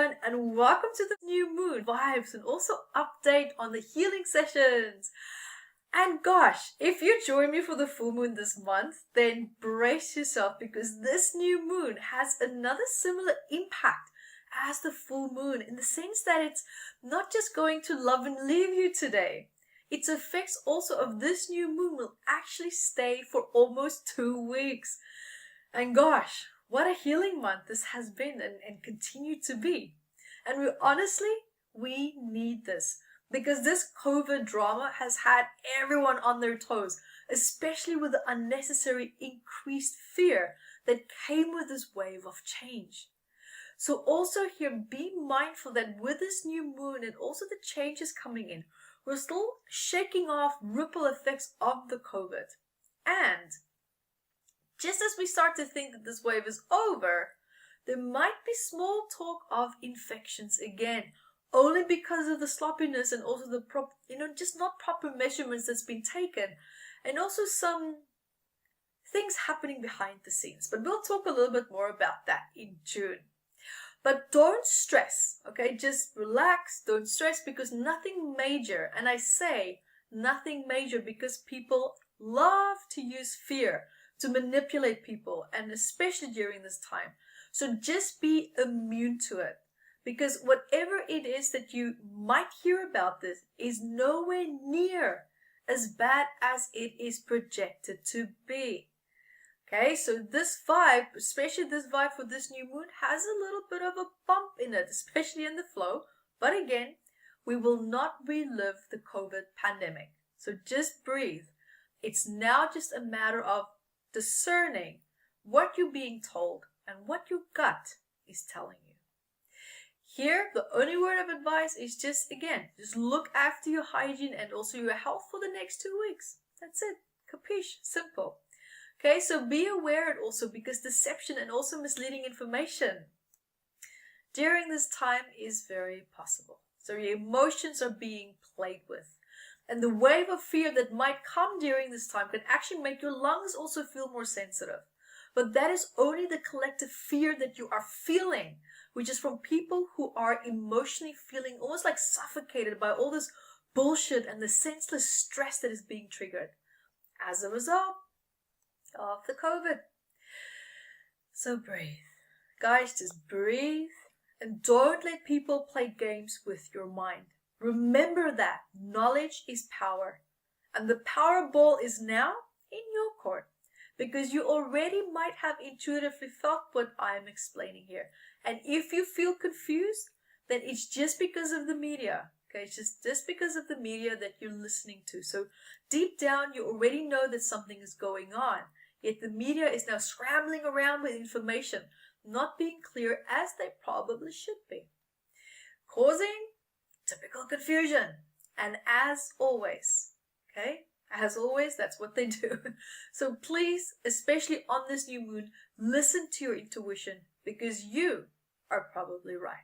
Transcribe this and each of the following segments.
everyone, and welcome to the new moon vibes and also update on the healing sessions. And gosh, if you join me for the full moon this month, then brace yourself because this new moon has another similar impact as the full moon in the sense that it's not just going to love and leave you today. Its effects also of this new moon will actually stay for almost 2 weeks. And gosh, what a healing month this has been and continue to be. And we need this because this COVID drama has had everyone on their toes, especially with the unnecessary increased fear that came with this wave of change. So also here, be mindful that with this new moon and also the changes coming in, we're still shaking off ripple effects of the COVID. And just as we start to think that this wave is over, there might be small talk of infections again, only because of the sloppiness and also the just not proper measurements that's been taken, and also some things happening behind the scenes. But we'll talk a little bit more about that in June. But don't stress, okay? Just relax, don't stress because nothing major, and I say nothing major because people love to use fear to manipulate people, and especially during this time. So just be immune to it, because whatever it is that you might hear about this is nowhere near as bad as it is projected to be. Okay, so this vibe, especially this vibe for this new moon, has a little bit of a bump in it, especially in the flow. But again, we will not relive the COVID pandemic. So just breathe. It's now just a matter of discerning what you're being told and what your gut is telling you. Here, the only word of advice is just look after your hygiene and also your health for the next 2 weeks. That's it. Capiche? Simple. Okay, so be aware it also because deception and also misleading information during this time is very possible. So your emotions are being played with. And the wave of fear that might come during this time can actually make your lungs also feel more sensitive. But that is only the collective fear that you are feeling, which is from people who are emotionally feeling almost like suffocated by all this bullshit and the senseless stress that is being triggered as a result of the COVID. So breathe. Guys, just breathe and don't let people play games with your mind. Remember that knowledge is power, and the power ball is now in your court because you already might have intuitively felt what I'm explaining here. And if you feel confused, then it's just because of the media. Okay, it's just because of the media that you're listening to. So deep down, you already know that something is going on, yet the media is now scrambling around with information, not being clear as they probably should be, causing typical confusion. And as always, that's what they do. So please, especially on this new moon, listen to your intuition because you are probably right.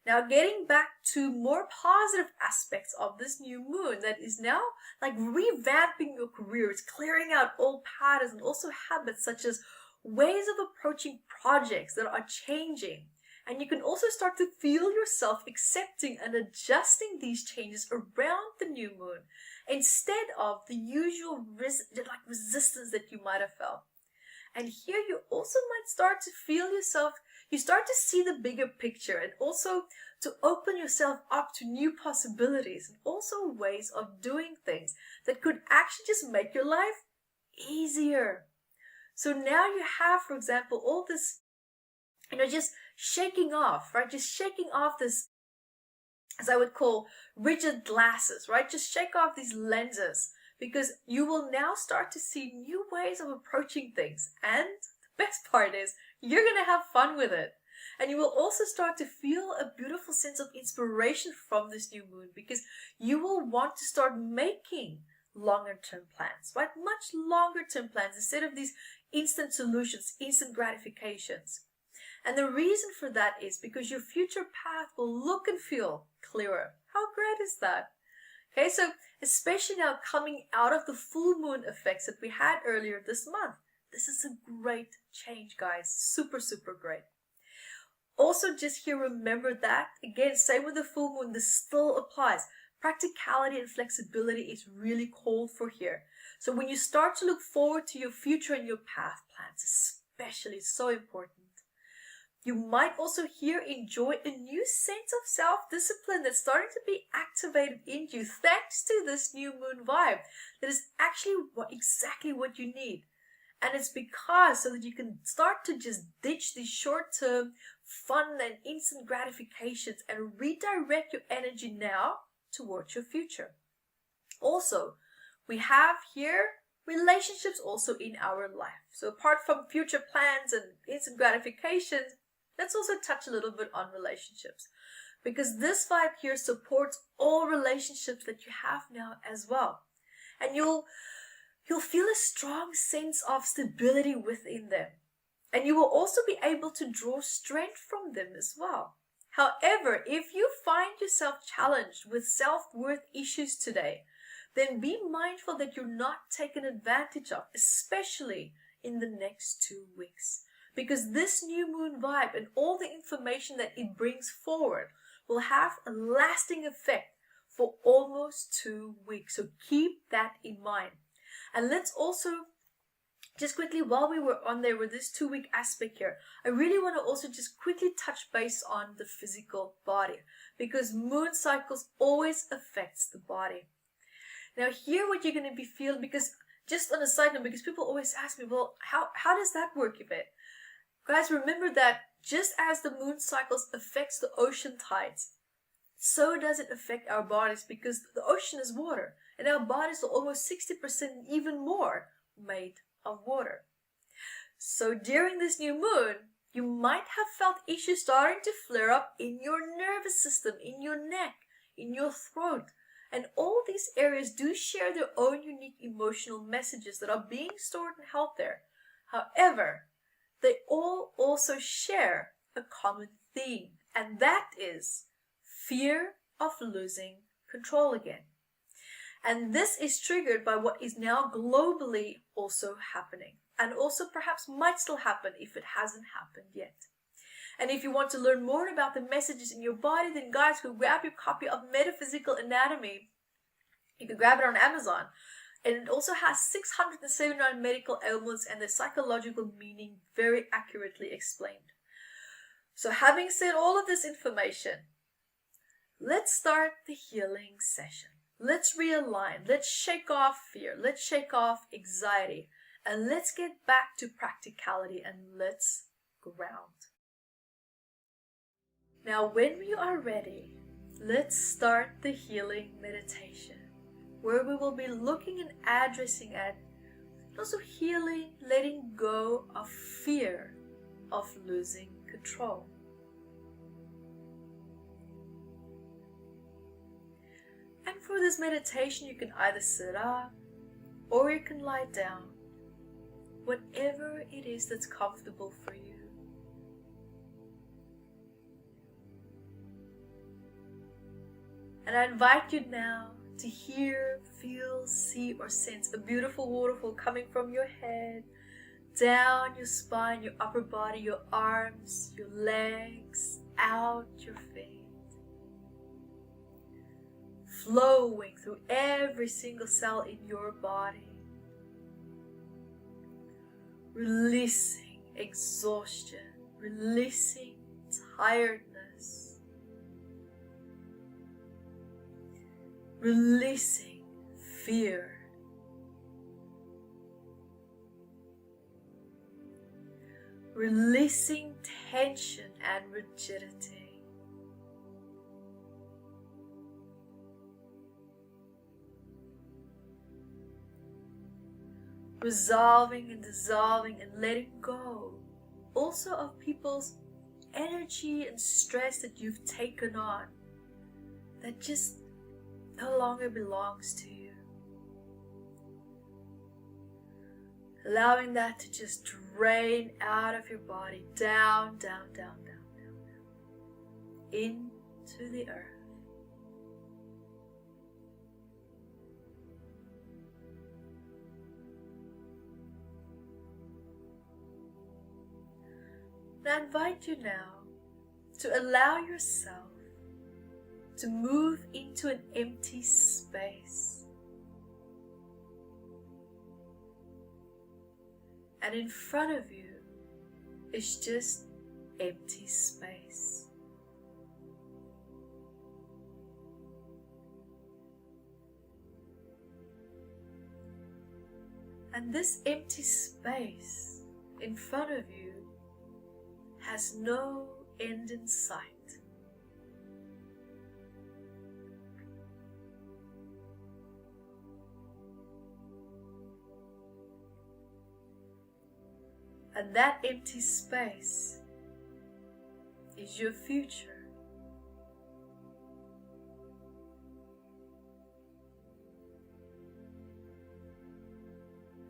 Now, getting back to more positive aspects of this new moon that is now like revamping your career. It's clearing out old patterns and also habits such as ways of approaching projects that are changing. And you can also start to feel yourself accepting and adjusting these changes around the new moon instead of the usual resistance that you might have felt. And here you also might start to feel yourself, you start to see the bigger picture and also to open yourself up to new possibilities and also ways of doing things that could actually just make your life easier. So now you have, for example, all this just shaking off, right? Just shaking off this, as I would call, rigid glasses, right? Just shake off these lenses because you will now start to see new ways of approaching things. And the best part is you're going to have fun with it. And you will also start to feel a beautiful sense of inspiration from this new moon because you will want to start making longer term plans, right? Much longer term plans instead of these instant solutions, instant gratifications. And the reason for that is because your future path will look and feel clearer. How great is that? Okay, so especially now coming out of the full moon effects that we had earlier this month, this is a great change, guys. Super, super great. Also, just here, remember that, again, same with the full moon, this still applies. Practicality and flexibility is really called for here. So when you start to look forward to your future and your path plans, especially, so important. You might also here enjoy a new sense of self-discipline that's starting to be activated in you thanks to this new moon vibe. That is actually exactly what you need. And it's because so that you can start to just ditch these short-term fun and instant gratifications and redirect your energy now towards your future. Also, we have here relationships also in our life. So apart from future plans and instant gratifications, let's also touch a little bit on relationships, because this vibe here supports all relationships that you have now as well. And you'll feel a strong sense of stability within them. And you will also be able to draw strength from them as well. However, if you find yourself challenged with self-worth issues today, then be mindful that you're not taken advantage of, especially in the next 2 weeks. Because this new moon vibe and all the information that it brings forward will have a lasting effect for almost 2 weeks. So keep that in mind. And let's also just quickly, while we were on there with this 2-week aspect here, I really want to also just quickly touch base on the physical body, because moon cycles always affects the body. Now here what you're going to be feeling, because just on a side note, because people always ask me, well, how does that work, Evette? Guys, remember that just as the moon cycles affects the ocean tides, so does it affect our bodies, because the ocean is water and our bodies are almost 60% even more made of water. So during this new moon, you might have felt issues starting to flare up in your nervous system, in your neck, in your throat. And all these areas do share their own unique emotional messages that are being stored and held there. However, they all also share a common theme, and that is fear of losing control again. And this is triggered by what is now globally also happening, and also perhaps might still happen if it hasn't happened yet. And if you want to learn more about the messages in your body, then guys, go grab your copy of Metaphysical Anatomy. You can grab it on Amazon. And it also has 679 medical ailments and the psychological meaning very accurately explained. So having said all of this information, let's start the healing session. Let's realign. Let's shake off fear. Let's shake off anxiety. And let's get back to practicality and let's ground. Now, when we are ready, let's start the healing meditation, where we will be looking and addressing at also healing, letting go of fear of losing control. And for this meditation, you can either sit up or you can lie down, whatever it is that's comfortable for you. And I invite you now to hear, feel, see, or sense a beautiful waterfall coming from your head, down your spine, your upper body, your arms, your legs, out your feet, flowing through every single cell in your body, releasing exhaustion, releasing tiredness, releasing fear, releasing tension and rigidity, resolving and dissolving and letting go also of people's energy and stress that you've taken on that just no longer belongs to you. Allowing that to just drain out of your body, down, down, down, down, down, down, into the earth. And I invite you now to allow yourself to move into an empty space. And in front of you is just empty space. And this empty space in front of you has no end in sight. And that empty space is your future.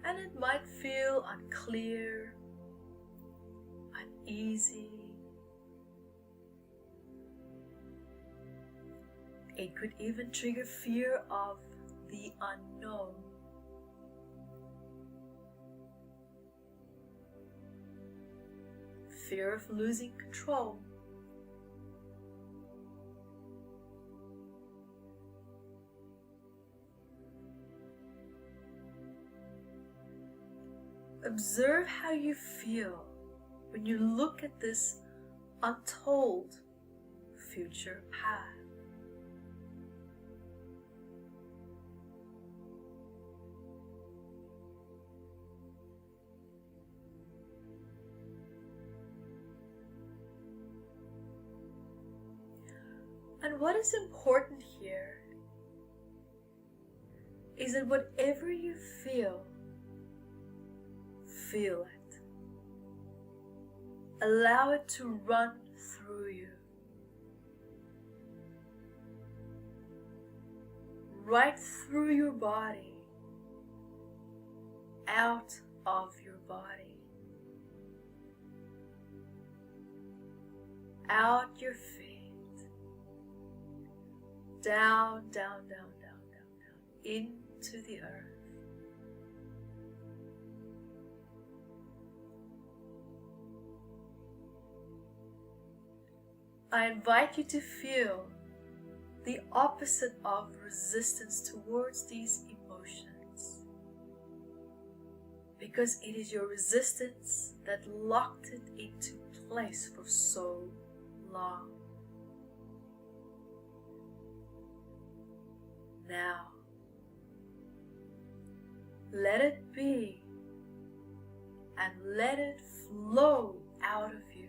And it might feel unclear, uneasy. It could even trigger fear of the unknown. Fear of losing control. Observe how you feel when you look at this untold future path. And what is important here is that whatever you feel it. Allow it to run through you. Right through your body, out of your body, out your feet, down, down, down, down, down, down, into the earth. I invite you to feel the opposite of resistance towards these emotions, because it is your resistance that locked it into place for so long. Now, let it be and let it flow out of you.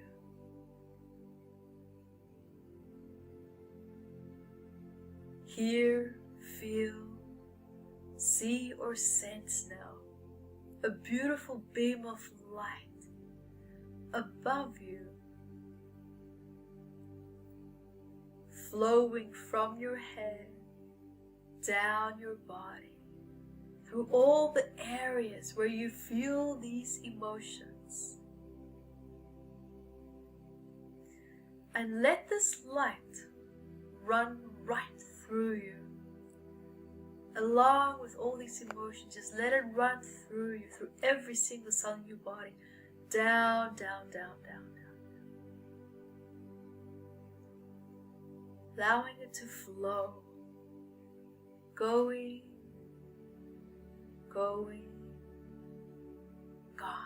Hear, feel, see or sense now a beautiful beam of light above you, flowing from your head down your body, through all the areas where you feel these emotions. And let this light run right through you. Along with all these emotions, just let it run through you, through every single cell in your body, down, down, down, down, down. Allowing it to flow, going, going, gone.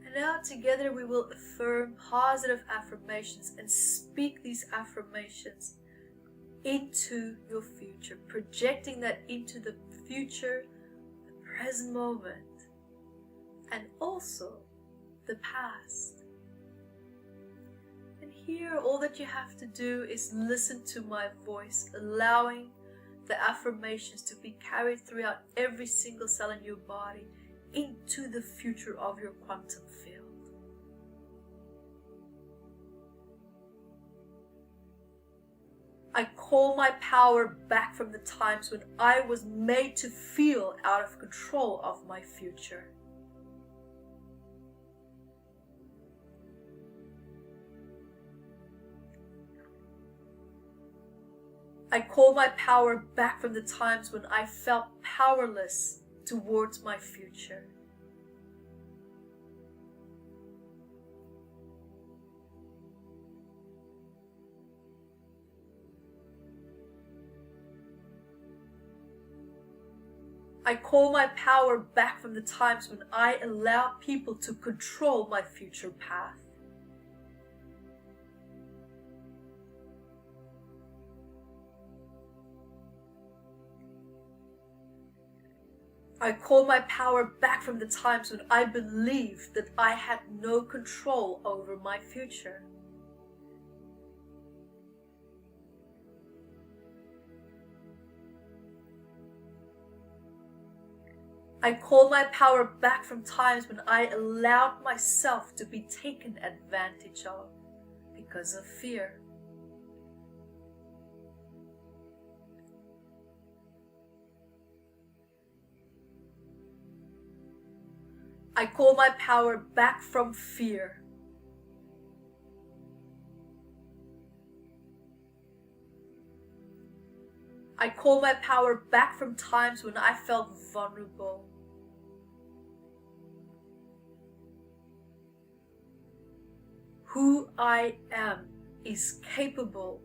And now together we will affirm positive affirmations and speak these affirmations into your future, projecting that into the future, the present moment, and also the past. And here all that you have to do is listen to my voice, allowing the affirmations to be carried throughout every single cell in your body into the future of your quantum field. I call my power back from the times when I was made to feel out of control of my future. I call my power back from the times when I felt powerless towards my future. I call my power back from the times when I allowed people to control my future path. I call my power back from the times when I believed that I had no control over my future. I call my power back from times when I allowed myself to be taken advantage of because of fear. I call my power back from fear. I call my power back from times when I felt vulnerable. Who I am is capable,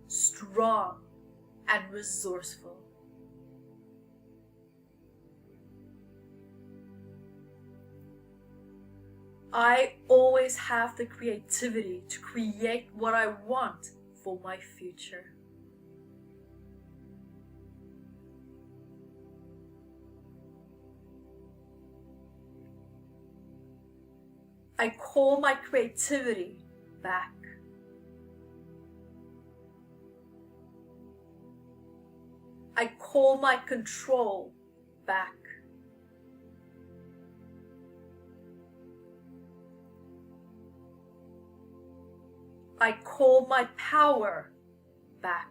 strong, and resourceful. I always have the creativity to create what I want for my future. I call my creativity back. I call my control back. I call my power back.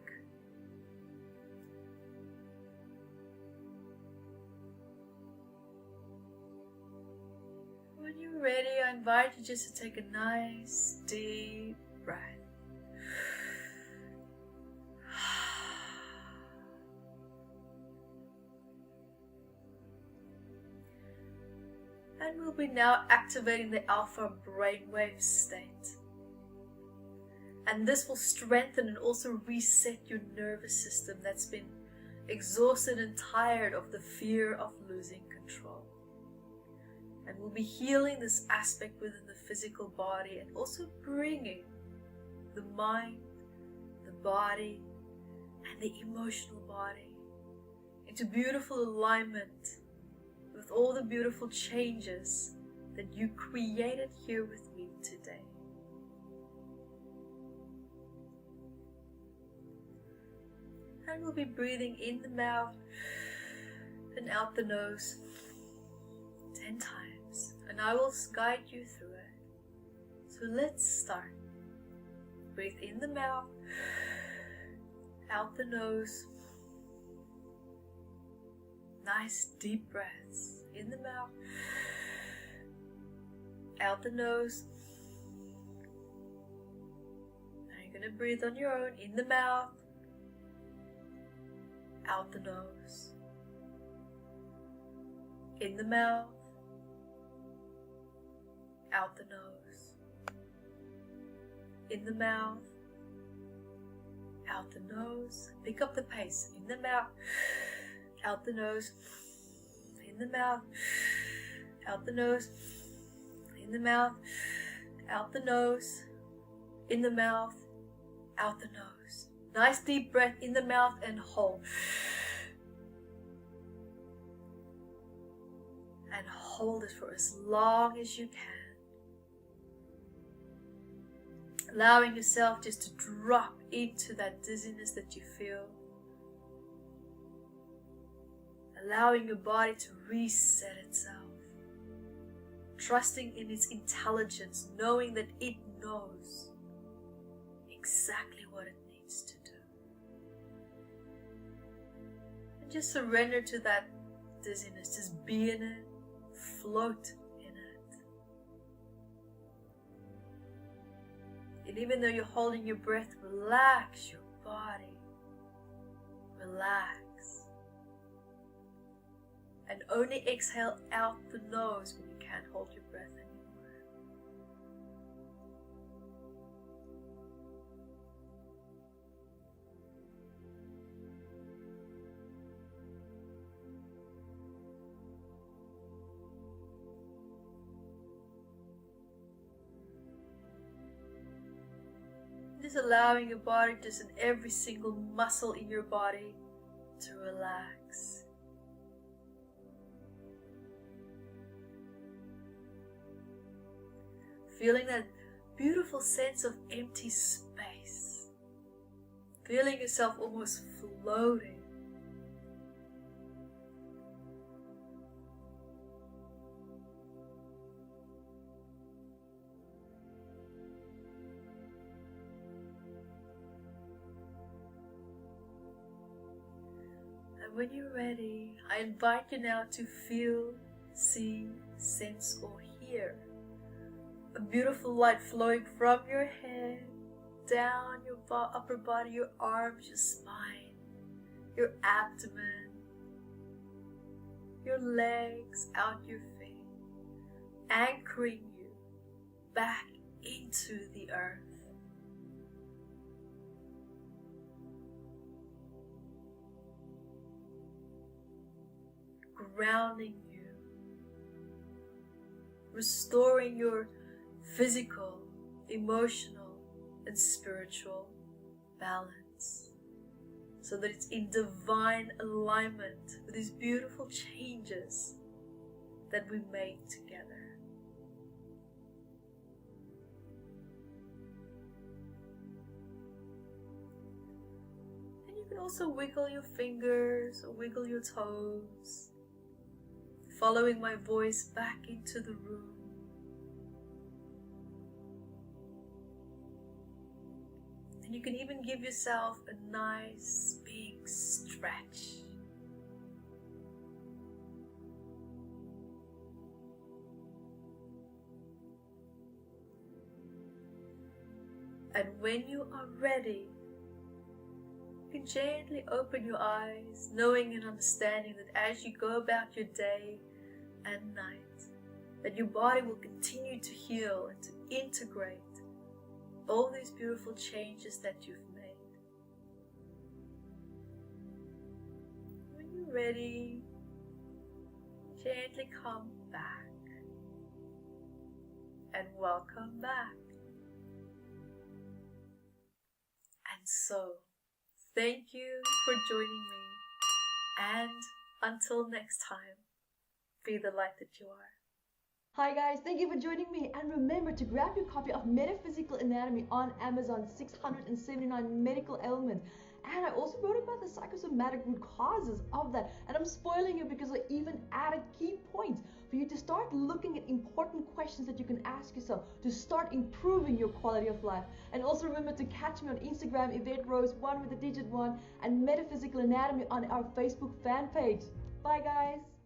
When you're ready, I invite you just to take a nice deep breath. And we'll be now activating the alpha brainwave state. And this will strengthen and also reset your nervous system that's been exhausted and tired of the fear of losing control. And we'll be healing this aspect within the physical body and also bringing the mind, the body, and the emotional body into beautiful alignment with all the beautiful changes that you created here with me today. And we'll be breathing in the mouth and out the nose 10 times. And I will guide you through it. So let's start. Breathe in the mouth, out the nose. Nice deep breaths. In the mouth, out the nose. Now you're going to breathe on your own. In the mouth, out the nose, in the mouth, out the nose, in the mouth, out the nose. Pick up the pace. In the mouth, out the nose, in the mouth, out the nose, in the mouth, out the nose, in the mouth, out the nose. Nice deep breath in the mouth and hold. And hold it for as long as you can. Allowing yourself just to drop into that dizziness that you feel. Allowing your body to reset itself. Trusting in its intelligence, knowing that it knows exactly what it needs to do. And just surrender to that dizziness. Just be in it. Float in it. And even though you're holding your breath, relax your body. relax. And only exhale out the nose when you can't hold your breath anymore. Just allowing your body, just in every single muscle in your body, to relax. Feeling that beautiful sense of empty space. Feeling yourself almost floating. And when you're ready, I invite you now to feel, see, sense, or hear a beautiful light flowing from your head, down your upper body, your arms, your spine, your abdomen, your legs, out your feet, anchoring you back into the earth. Grounding you, restoring your physical, emotional, and spiritual balance, so that it's in divine alignment with these beautiful changes that we make together. And you can also wiggle your fingers or wiggle your toes, following my voice back into the room. And you can even give yourself a nice big stretch. And when you are ready, you can gently open your eyes, knowing and understanding that as you go about your day and night, that your body will continue to heal and to integrate all these beautiful changes that you've made. When you're ready, gently come back and welcome back. And so, thank you for joining me, and until next time, be the light that you are. Hi guys, thank you for joining me, and remember to grab your copy of Metaphysical Anatomy on Amazon, 679 medical ailments. And I also wrote about the psychosomatic root causes of that, and I'm spoiling it because I even added key points for you to start looking at important questions that you can ask yourself to start improving your quality of life. And also remember to catch me on Instagram, Evette Rose, 1 with the digit 1, and Metaphysical Anatomy on our Facebook fan page. Bye guys!